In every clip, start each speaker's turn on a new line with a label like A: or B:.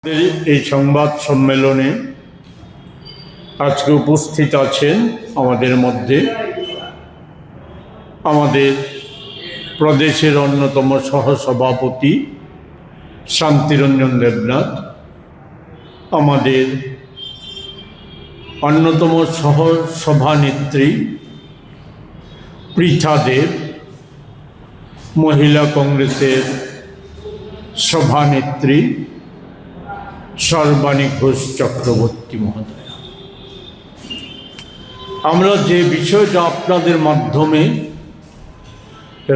A: এই সংবাদ সম্মেলনে আজকে উপস্থিত আছেন আমাদের মধ্যে আমাদের প্রদেশের অন্যতম সহসভাপতি শান্তিরঞ্জন দেবনাথ, আমাদের অন্যতম সহসভানেত্রী পৃথা দেব, মহিলা কংগ্রেসের সভানেত্রী সর্বাণী ঘোষ চক্রবর্তী মহোদয়া। আমরা যে বিষয়টা আপনাদের মাধ্যমে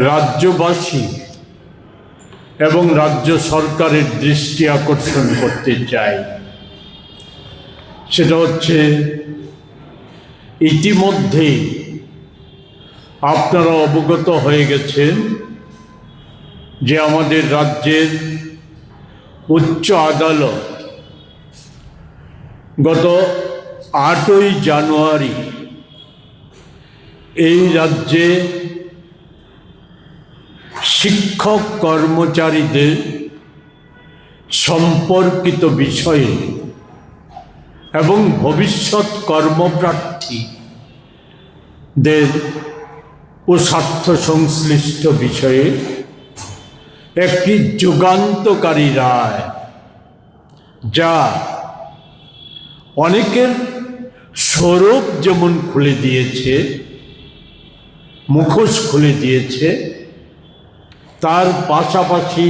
A: রাজ্যবাসী এবং রাজ্য সরকারের দৃষ্টি আকর্ষণ করতে চাই, সেটা হচ্ছে ইতিমধ্যে আপনারা অবগত হয়ে গেছেন যে আমাদের রাজ্যের উচ্চ আদালত গত 8ই জানুয়ারি এই রাজ্যে শিক্ষক কর্মচারীদের সম্পর্কিত বিষয়ে এবং ভবিষ্যৎ কর্মপ্রার্থীদের ও স্বার্থ সংশ্লিষ্ট বিষয়ে একটি যুগান্তকারী রায়, যা অনেকের স্বরূপ যেমন খুলে দিয়েছে, মুখোশ খুলে দিয়েছে, তার পাশাপাশি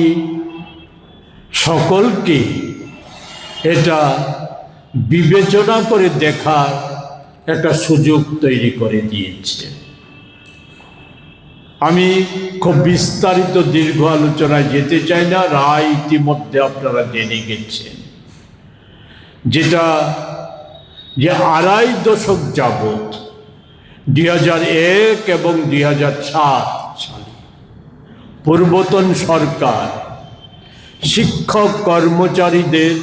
A: সকলকে এটা বিবেচনা করে দেখার একটা সুযোগ তৈরি করে দিয়েছে। আমি খুব বিস্তারিত দীর্ঘ আলোচনায় যেতে চাই না। রায় ইতিমধ্যে আপনারা জেনে গেছেন, যেটা যে 2.5 দশক যাবৎ 2001 এবং 2007 সালে পূর্বতন সরকার শিক্ষক কর্মচারীদের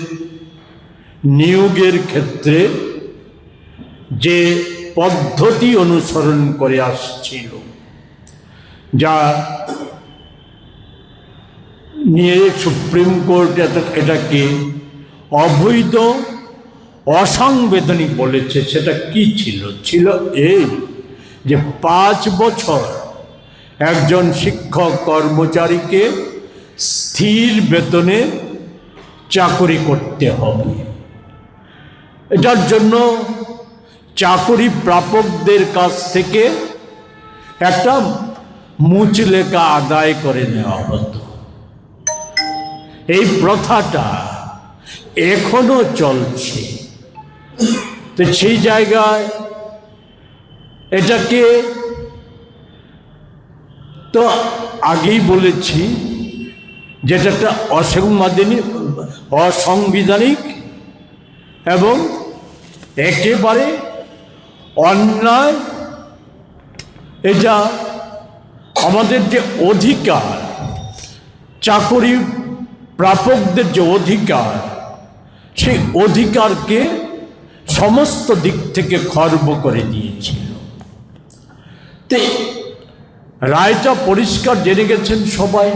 A: নিয়োগের ক্ষেত্রে যে পদ্ধতি অনুসরণ করে আসছিল, যা নিয়ে সুপ্রিম কোর্ট এটাকে অবৈধ, অসাংবিধানিক বলেছে। সেটা কি ছিল? ছিল এই যে 5 বছর একজন শিক্ষক কর্মচারীকে স্থির বেতনে চাকরি করতে হবে। এটার জন্য চাকরি প্রাপকদের কাছ থেকে একটা মুচলেখা আদায় করে নেওয়া হতো। এই প্রথাটা এখনো চলছে। তো সেই জায়গায় এটাকে তো আগেই বলেছি, যেটা একটা অসাংবিধানিক এবং একেবারে অন্যায়। এটা আমাদের যে অধিকার, চাকরি প্রাপকদের যে অধিকার, সেই অধিকারকে সমস্ত দিক থেকে খর্ব করে দিয়েছিল। তো রায়টা পরিষ্কার জেনে গেছেন সবাই।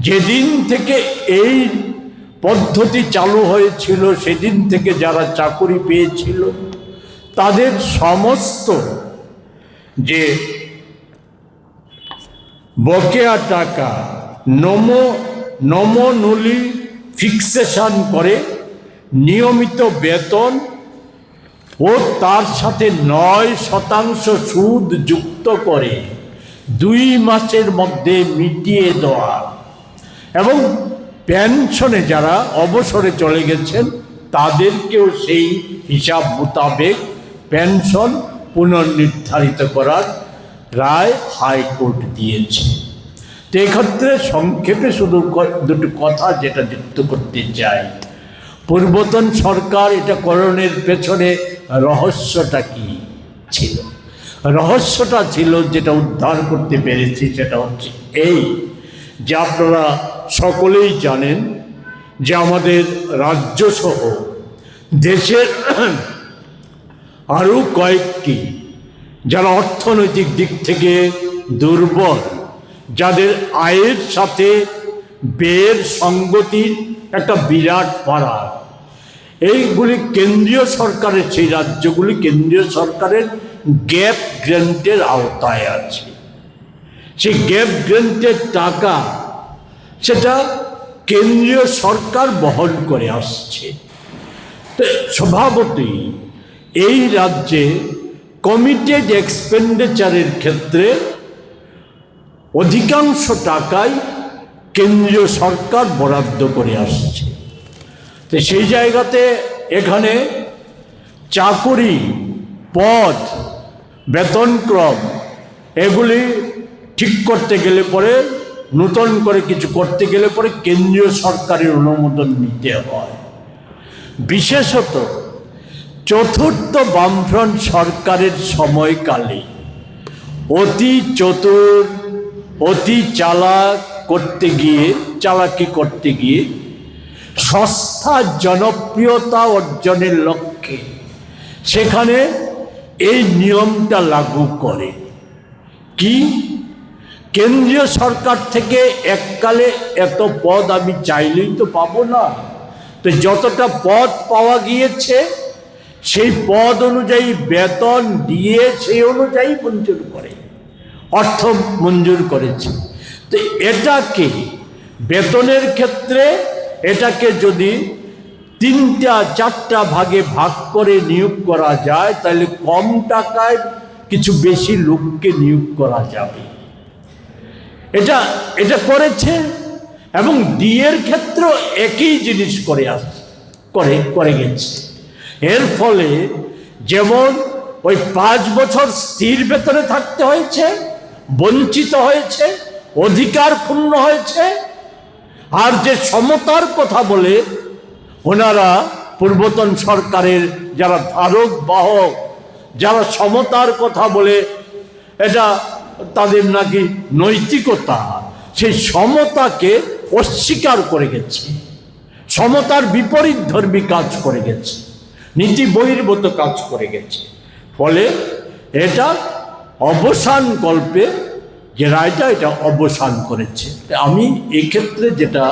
A: যেদিন থেকে এই পদ্ধতি চালু হয়েছিল, সেদিন থেকে যারা চাকরি পেয়েছিল তাদের সমস্ত যে বকেয়া টাকা নমনলি ফিক্সেশন করে নিয়মিত বেতন ও তার সাথে 9% সুদ যুক্ত করে 2 মাসের মধ্যে মিটিয়ে দেওয়া, এবং পেনশনে যারা অবসরে চলে গেছেন তাদেরকেও সেই হিসাব মোতাবেক পেনশন পুনর্নির্ধারিত করার রায় হাইকোর্ট দিয়েছে। তো এক্ষেত্রে সংক্ষেপে শুধু দুটো কথা যেটা যুক্ত করতে চাই, পূর্বতন সরকার এটা করণের পেছনে রহস্যটা কি ছিল? রহস্যটা ছিল, যেটা উদ্ধার করতে পেরেছি, সেটা হচ্ছে এই যে আপনারা সকলেই জানেন যে আমাদের রাজ্যসহ দেশের আরও কয়েকটি যারা অর্থনৈতিক দিক থেকে দুর্বল, যাদের আয়ের সাথে ব্যয়ের সঙ্গতি একটা বিরাট ফারাক। এইগুলি কেন্দ্রীয় সরকারের, সেই রাজ্যগুলি কেন্দ্রীয় সরকারের গ্যাপ গ্র্যান্টের আওতায় আছে। সেই গ্যাপ গ্র্যান্টের টাকা সেটা কেন্দ্রীয় সরকার বহন করে আসছে। তো স্বভাবতই এই রাজ্যে কমিটেড এক্সপেন্ডিচারের ক্ষেত্রে অধিকাংশ টাকাই কেন্দ্রীয় সরকার বরাদ্দ করে আসছে। তো সেই জায়গাতে এখানে চাকুরি, পদ, বেতনক্রম এগুলি ঠিক করতে গেলে পরে, নূতন করে কিছু করতে গেলে পরে কেন্দ্রীয় সরকারের অনুমোদন নিতে হয়। বিশেষত চতুর্থ বামফ্রন্ট সরকারের সময়কালে অতি চতুর, অতি চালাকি করতে গিয়ে সস্তা জনপ্রিয়তা অর্জনের লক্ষ্যে সেখানে এই নিয়মটা লাগু করে। কি, কেন্দ্রীয় সরকার থেকে এককালে এত পদ আমি চাইলেই তো পাবো না, তো যতটা পদ পাওয়া গিয়েছে সেই পদ অনুযায়ী বেতন দিয়ে সেই অনুযায়ী মঞ্জুর করে, অর্থ মঞ্জুর করেছে। তো এটাকে বেতনের ক্ষেত্রে এটাকে যদি 3-4টা ভাগে ভাগ করে নিয়োগ করা যায় তাহলে কম টাকায় কিছু বেশি লোককে নিয়োগ করা যাবে। এটা করেছে এবং ডিএর ক্ষেত্রেও একই জিনিস করে গেছে। এর ফলে যেমন ওই 5 বছর স্থির বেতনে থাকতে হয়েছে, বঞ্চিত হয়েছে, অধিকার ক্ষুণ্ণ হয়েছে। আর যে সমতার কথা বলে ওনারা পূর্বতন সরকারের যারা ধারক বাহক, যারা সমতার কথা বলে এটা তাদের নাকি নৈতিকতা, সেই সমতাকে অস্বীকার করে গেছে, সমতার বিপরীত ধর্মী কাজ করে গেছে, নীতি বহির্ভূত কাজ করে গেছে। ফলে এটা অবসান কল্পে যে রায়টা এটা অবসান করেছে। আমি এক্ষেত্রে যেটা